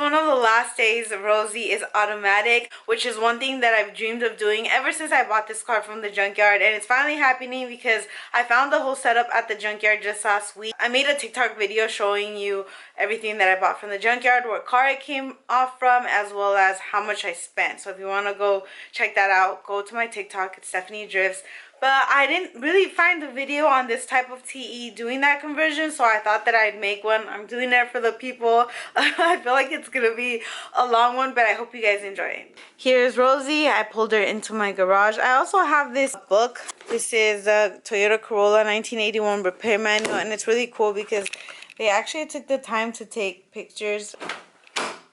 one of the last days Rosie is automatic, which is one thing that I've dreamed of doing ever since I bought this car from the junkyard, and it's finally happening because I found the whole setup at the junkyard just last week. I made a TikTok video showing you everything that I bought from the junkyard, what car it came off from, as well as how much I spent. So if you want to go check that out, go to my TikTok. It's Stephanie Drifts. But I didn't really find the video on this type of TE doing that conversion, so I thought that I'd make one. I'm doing it for the people. I feel like it's gonna be a long one, but I hope you guys enjoy it. Here's Rosie. I pulled her into my garage. I also have this book. This is a Toyota Corolla 1981 repair manual, and it's really cool because they actually took the time to take pictures.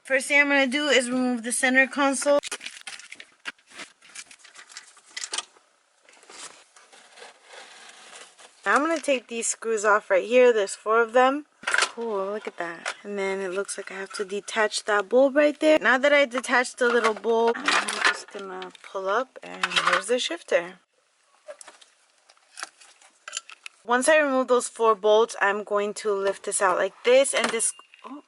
First thing I'm gonna do is remove the center console. I'm going to take these screws off right here. There's 4 of them. Cool, look at that. And then it looks like I have to detach that bulb right there. Now that I detached the little bulb, I'm just going to pull up, and here's the shifter. Once I remove those 4 bolts, I'm going to lift this out like this, and this... Oh.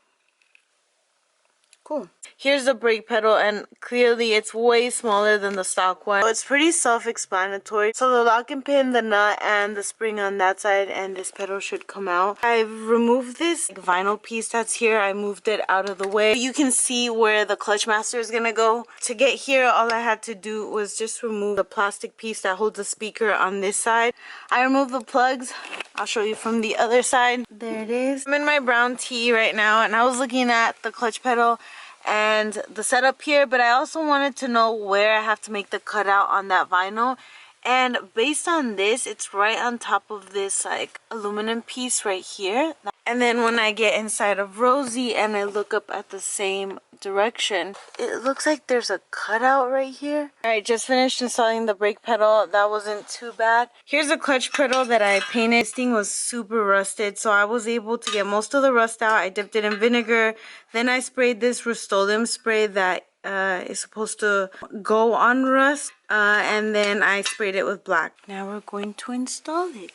Cool. Here's the brake pedal, and clearly it's way smaller than the stock one. It's pretty self-explanatory. So the locking pin, the nut, and the spring on that side, and this pedal should come out. I've removed this vinyl piece that's here. I moved it out of the way. You can see where the clutch master is gonna go. To get here, all I had to do was just remove the plastic piece that holds the speaker on this side. I removed the plugs. I'll show you from the other side. There it is. I'm in my brown tee right now, and I was looking at the clutch pedal and the setup here, but I also wanted to know where I have to make the cutout on that vinyl, and based on this, it's right on top of this like aluminum piece right here. And then when I get inside of Rosie and I look up at the same direction, it looks like there's a cutout right here. Alright, just finished installing the brake pedal. That wasn't too bad. Here's the clutch pedal that I painted. This thing was super rusted, so I was able to get most of the rust out. I dipped it in vinegar. Then I sprayed this Rust-Oleum spray that is supposed to go on rust, and then I sprayed it with black. Now we're going to install it.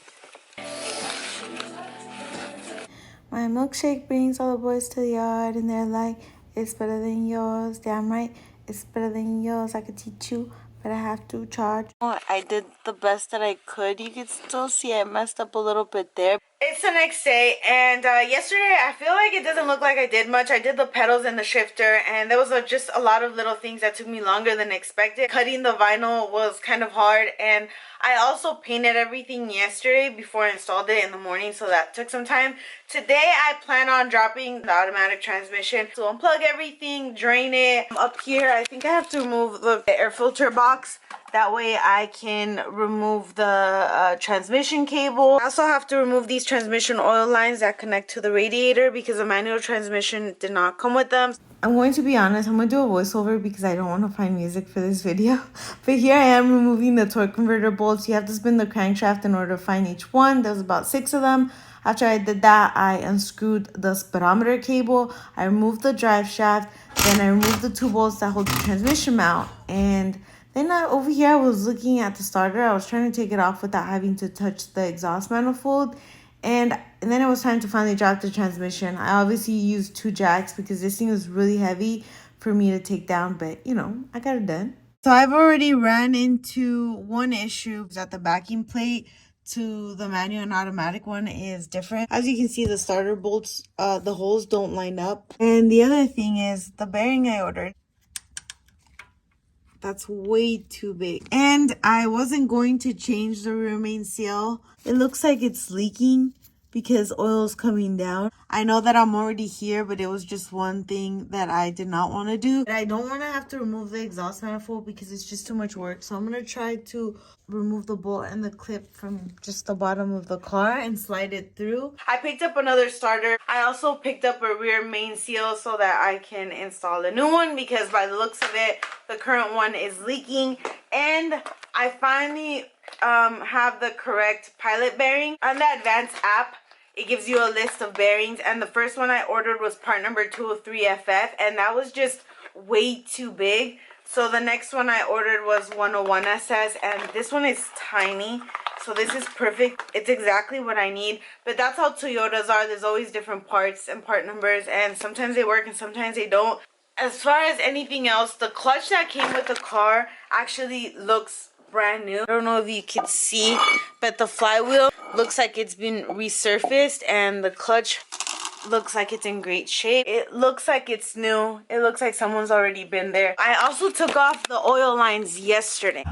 My milkshake brings all the boys to the yard, and they're like, it's better than yours. Damn right, it's better than yours. I could teach you, but I have to charge. I did the best that I could. You can still see I messed up a little bit there. It's the next day, and yesterday I feel like it doesn't look like I did much. I did the pedals and the shifter, and there was just a lot of little things that took me longer than expected. Cutting the vinyl was kind of hard, and I also painted everything yesterday before I installed it in the morning, so that took some time. Today I plan on dropping the automatic transmission. So unplug everything, drain it. Up here I think I have to remove the air filter box. That way I can remove the transmission cable. I also have to remove these transmission oil lines that connect to the radiator because the manual transmission did not come with them. I'm going to be honest, I'm going to do a voiceover because I don't want to find music for this video. But here I am removing the torque converter bolts. You have to spin the crankshaft in order to find each one. There's about 6 of them. After I did that, I unscrewed the speedometer cable. I removed the drive shaft. Then I removed the 2 bolts that hold the transmission mount. And then over here, I was looking at the starter. I was trying to take it off without having to touch the exhaust manifold. And then it was time to finally drop the transmission. I obviously used 2 jacks because this thing was really heavy for me to take down. But, you know, I got it done. So I've already ran into one issue that the backing plate to the manual and automatic one is different. As you can see, the starter bolts, the holes don't line up. And the other thing is the bearing I ordered. That's way too big. And I wasn't going to change the rear main seal. It looks like it's leaking because oil is coming down. I know that I'm already here, but it was just one thing that I did not want to do. And I don't want to have to remove the exhaust manifold because it's just too much work. So I'm going to try to remove the bolt and the clip from just the bottom of the car and slide it through. I picked up another starter. I also picked up a rear main seal so that I can install a new one because by the looks of it, the current one is leaking. And I finally have the correct pilot bearing. On the advanced app, it gives you a list of bearings, and the first one I ordered was part number 203FF, and that was just way too big. So the next one I ordered was 101SS, and this one is tiny. So this is perfect. It's exactly what I need. But that's how Toyotas are. There's always different parts and part numbers, and sometimes they work and sometimes they don't. As far as anything else, the clutch that came with the car actually looks brand new. I don't know if you can see, but the flywheel looks like it's been resurfaced, and the clutch looks like it's in great shape. It looks like it's new. It looks like someone's already been there. I also took off the oil lines yesterday.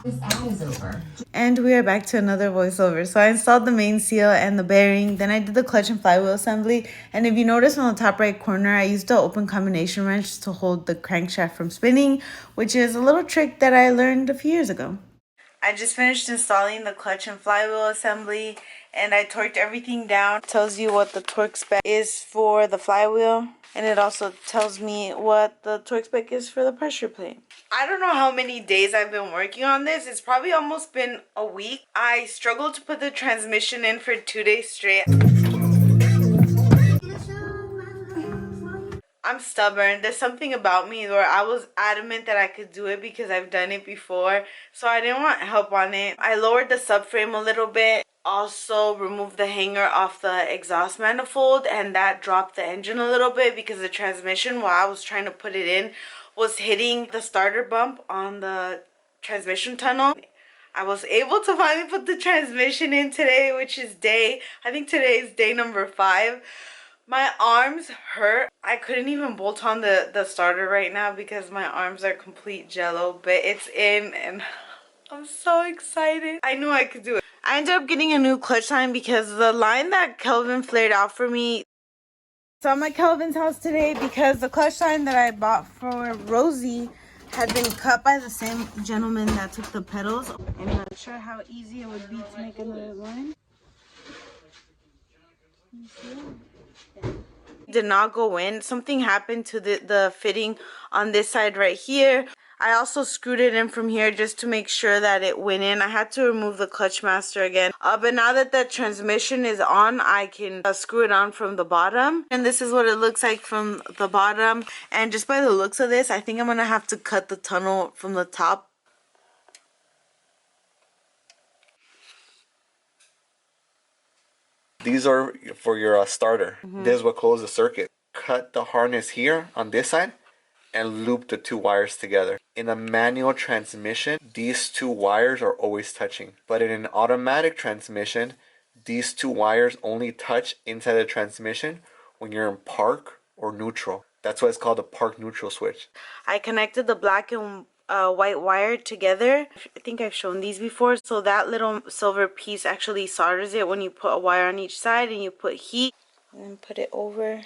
This ad is over. And we are back to another voiceover. So I installed the main seal and the bearing. Then I did the clutch and flywheel assembly. And if you notice on the top right corner, I used the open combination wrench to hold the crankshaft from spinning, which is a little trick that I learned a few years ago. I just finished installing the clutch and flywheel assembly, and I torqued everything down. It tells you what the torque spec is for the flywheel, and it also tells me what the torque spec is for the pressure plate. I don't know how many days I've been working on this. It's probably almost been a week. I struggled to put the transmission in for 2 days straight. I'm stubborn. There's something about me where I was adamant that I could do it because I've done it before. So I didn't want help on it. I lowered the subframe a little bit. Also removed the hanger off the exhaust manifold, and that dropped the engine a little bit because the transmission, while I was trying to put it in, was hitting the starter bump on the transmission tunnel. I was able to finally put the transmission in today, which is I think today is day number 5. My arms hurt. I couldn't even bolt on the starter right now because my arms are complete jello, but it's in and I'm so excited. I knew I could do it. I ended up getting a new clutch line because the line that Kelvin flared out for me. So I'm at Kelvin's house today because the clutch line that I bought for Rosie had been cut by the same gentleman that took the pedals. I'm not sure how easy it would be to make another line. You see? Did not go in. Something happened to the fitting on this side right here. I also screwed it in from here just to make sure that it went in. I had to remove the clutch master again. But now that the transmission is on, I can screw it on from the bottom. And this is what it looks like from the bottom. And just by the looks of this, I think I'm going to have to cut the tunnel from the top. These are for your starter. This is what closes the circuit. Cut the harness here on this side and loop the 2 wires together. In a manual transmission, these 2 wires are always touching. But in an automatic transmission, these 2 wires only touch inside the transmission when you're in park or neutral. That's why it's called a park neutral switch. I connected the black and white wire together. I think I've shown these before. So that little silver piece actually solders it when you put a wire on each side and you put heat and then put it over.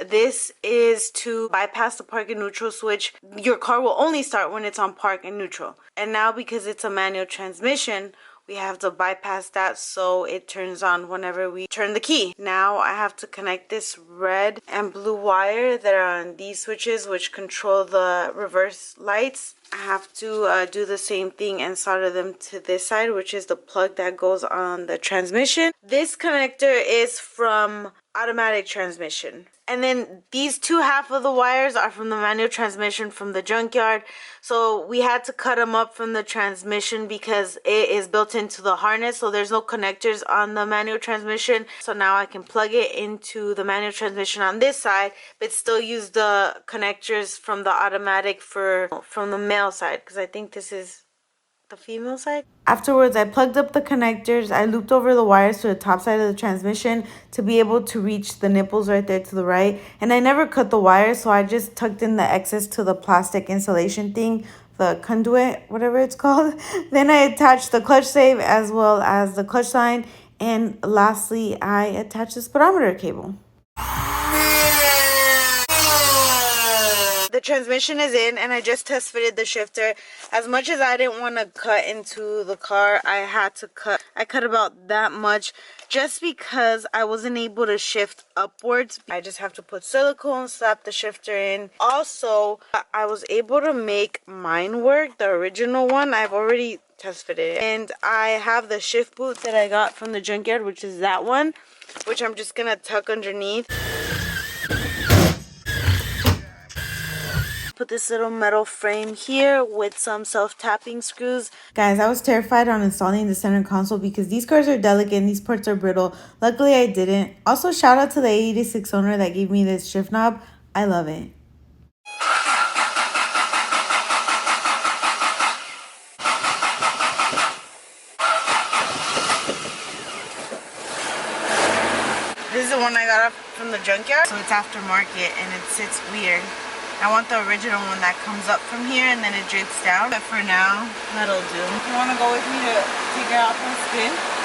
This is to bypass the park and neutral switch. Your car will only start when it's on park and neutral. And now because it's a manual transmission, we have to bypass that so it turns on whenever we turn the key. Now I have to connect this red and blue wire that are on these switches, which control the reverse lights. I have to do the same thing and solder them to this side, which is the plug that goes on the transmission. This connector is from automatic transmission. And then these 2 half of the wires are from the manual transmission from the junkyard. So we had to cut them up from the transmission because it is built into the harness. So there's no connectors on the manual transmission. So now I can plug it into the manual transmission on this side, but still use the connectors from the automatic from the male side, because I think this is the female side. Afterwards, I plugged up the connectors. I looped over the wires to the top side of the transmission to be able to reach the nipples right there to the right. And I never cut the wires, so I just tucked in the excess to the plastic insulation thing, the conduit, whatever it's called. Then I attached the clutch save as well as the clutch line. And lastly, I attached the speedometer cable. The transmission is in and I just test fitted the shifter. As much as I didn't want to cut into the car, I had to cut. I cut about that much just because I wasn't able to shift upwards. I just have to put silicone, slap the shifter in. Also, I was able to make mine work, the original one. I've already test fitted it. And I have the shift boot that I got from the junkyard, which is that one, which I'm just gonna tuck underneath. put this little metal frame here with some self-tapping screws. Guys, I was terrified on installing the center console because these cars are delicate and these parts are brittle. Luckily, I didn't. Also, shout out to the 86 owner that gave me this shift knob. I love it. This is the one I got from the junkyard, so it's aftermarket and it sits weird. I want the original one that comes up from here and then it drapes down, but for now, that'll do. You want to go with me to take it out for a spin?